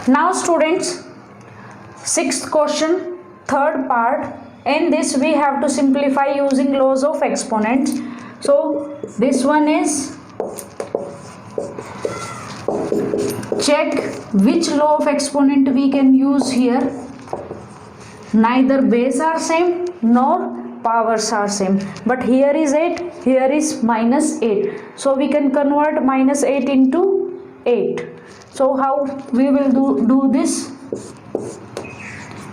Now students, sixth question, third part. In this we have to simplify using laws of exponents. So this one is check which law of exponent we can use here. Neither base are same nor powers are same, but here is 8, here is minus 8, so we can convert minus 8 into 8. So how we will do this?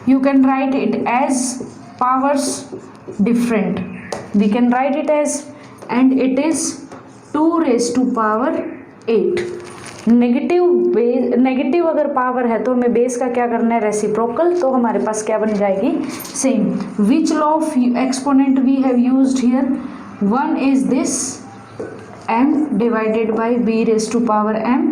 You can write it as powers different. We can write it as, and it is 2 raised to power 8. Negative अगर power है तो हमें base का क्या करना है, reciprocal, तो हमारे पास क्या बन जाएगी, same. Which law of exponent we have used here? One is this m divided by b raise to power m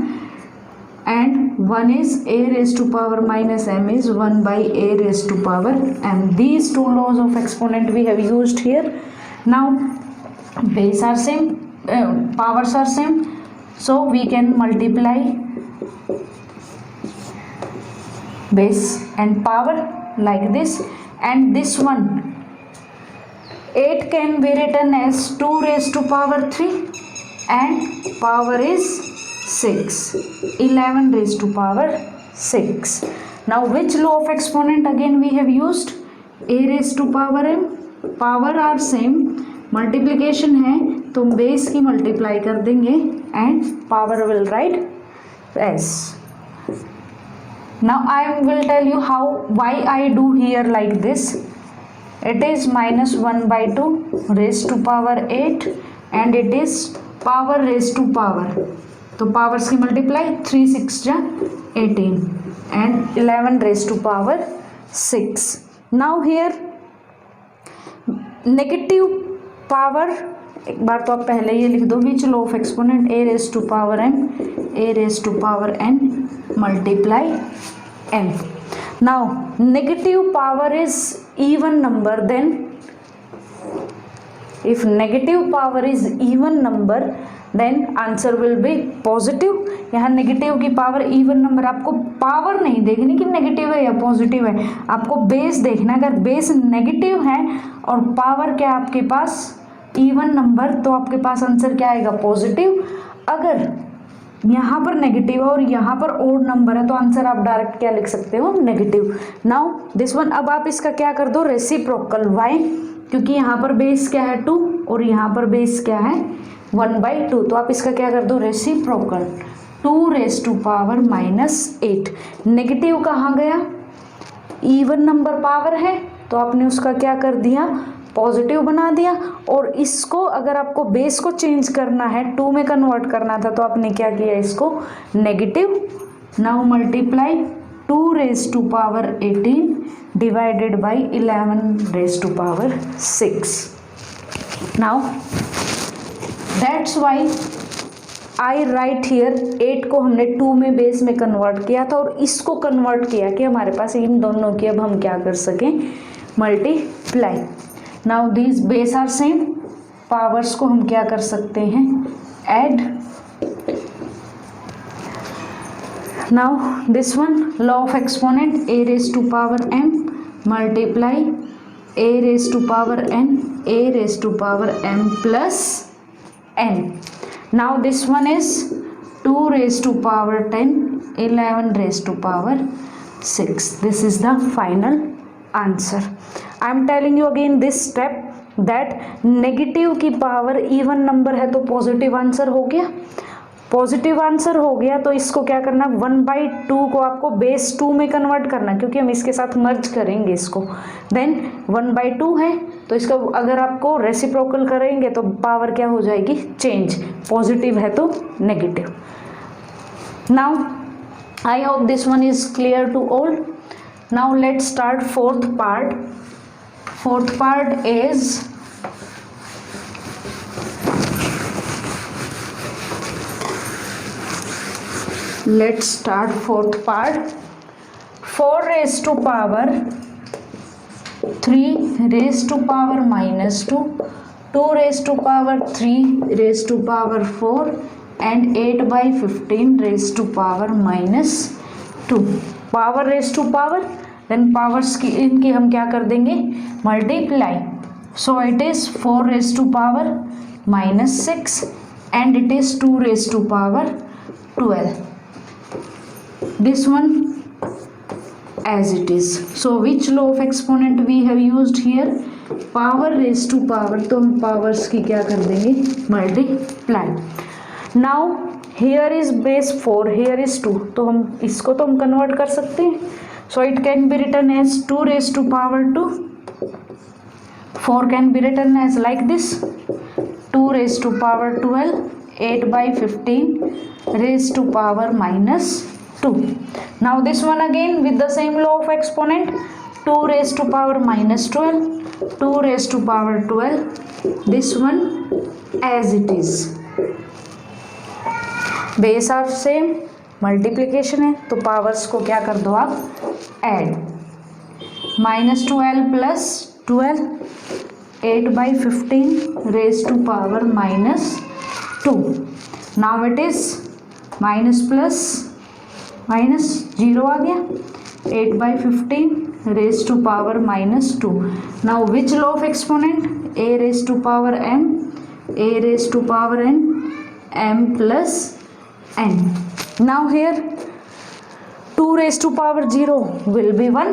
and one is a raised to power minus m is 1 by a raised to power m. These two laws of exponent we have used here. Now base are same, powers are same, so we can multiply base and power like this, and this one 8 can be written as 2 raised to power 3 and power is 6, 11 raised to power 6. Now which law of exponent again we have used? A raised to power m, power are same, multiplication है तो base की multiply कर देंगे and power will write as. Now I will tell you how why I do here like this. It is minus 1 by 2 raised to power 8 and it is power raised to power, तो powers की multiply 3 6 जा 18 and 11 raised to power 6. Now here negative power, एक बार तो आप पहले ये लिख दो, which law of exponent a raise to power m, a raise to power n multiply m. Now negative power is even number, then if negative power is even number then answer will be positive. यहाँ negative की power even number, आपको power नहीं देखनी कि negative है या positive है, आपको बेस देखना. अगर बेस नेगेटिव है और पावर क्या आपके पास इवन नंबर, तो आपके पास आंसर क्या आएगा, पॉजिटिव. अगर यहाँ पर नेगेटिव है और यहाँ पर ओड नंबर है तो आंसर आप डायरेक्ट क्या लिख सकते हो, नेगेटिव. नाउ दिस वन, अब आप इसका क्या कर दो, रेसिप्रोकल. वाई? क्योंकि यहाँ पर बेस क्या है 2 और यहाँ पर बेस क्या है 1 by 2, तो आप इसका क्या कर दो, reciprocal. 2 raised to power minus 8. Negative कहाँ गया, इवन नंबर पावर है तो आपने उसका क्या कर दिया, पॉजिटिव बना दिया. और इसको अगर आपको बेस को चेंज करना है, 2 में कन्वर्ट करना था, तो आपने क्या किया, इसको negative. Now multiply 2 raised to power 18 divided by 11 raised to power 6. Now that's why I write here 8 को हमने 2 में बेस में कन्वर्ट किया था और इसको कन्वर्ट किया कि हमारे पास इन दोनों की अब हम क्या कर सकें, multiply. Now these base are same, powers को हम क्या कर सकते हैं, add. Now this one, law of exponent, a raised to power m multiply a raised to power n, a raised to power m plus n. Now this one is 2 raised to power 10, 11 raised to power 6. This is the final answer. I am telling you again this step that negative की power even number है तो positive answer हो गया. Positive answer हो गया तो इसको क्या करना, 1 by 2 को आपको बेस 2 में कन्वर्ट करना, क्योंकि हम इसके साथ मर्ज करेंगे इसको. देन 1 by 2 है तो इसका अगर आपको रेसिप्रोकल करेंगे तो पावर क्या हो जाएगी, चेंज. पॉजिटिव है तो negative. Now I hope this one is clear to all. Now let's start fourth part. Fourth part is let's start fourth part. 4 raised to power 3 raised to power minus 2, 2 raised to power 3 raised to power 4 and 8 by 15 raised to power minus 2 power raise to power, then powers की इनकी हम क्या कर देंगे multiply, so it is 4 raise to power -6 and it is 2 raised to power 12, this one as it is. So which law of exponent we have used here, power raised to power, तो हम powers की क्या कर देंगे multiply. Now here is base 4, here is 2, तो हम इसको तो हम कन्वर्ट कर सकते हैं, so it can be written as 2 raised to power 2, 4 can be written as like this, 2 raised to power 12, 8 by 15 raised to power -2. Now this one again with the same law of exponent, 2 raised to power -12, 2 raised to power 12, this one as it is. Base are same, multiplication है तो powers को क्या कर दो आप add, -12 plus 12, 8 by 15 raised to power -2. Now it is minus plus minus 0 आ गया, 8 by 15 raised to power -2. Now which law of exponent, a raised to power m, a raised to power n, m plus n. Now here 2 raised to power 0 will be 1,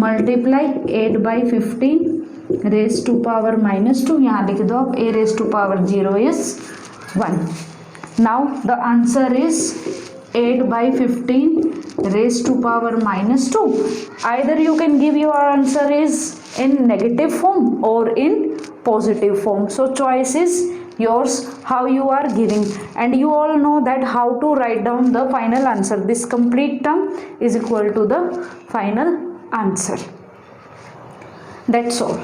multiply 8 by 15 raised to power -2, यहाँ लिख दो आप a raised to power 0 is 1. Now the answer is 8 by 15 raised to power -2. Either you can give your answer is in negative form or in positive form, so choice is yours how you are giving, and you all know that how to write down the final answer. This complete term is equal to the final answer. That's all.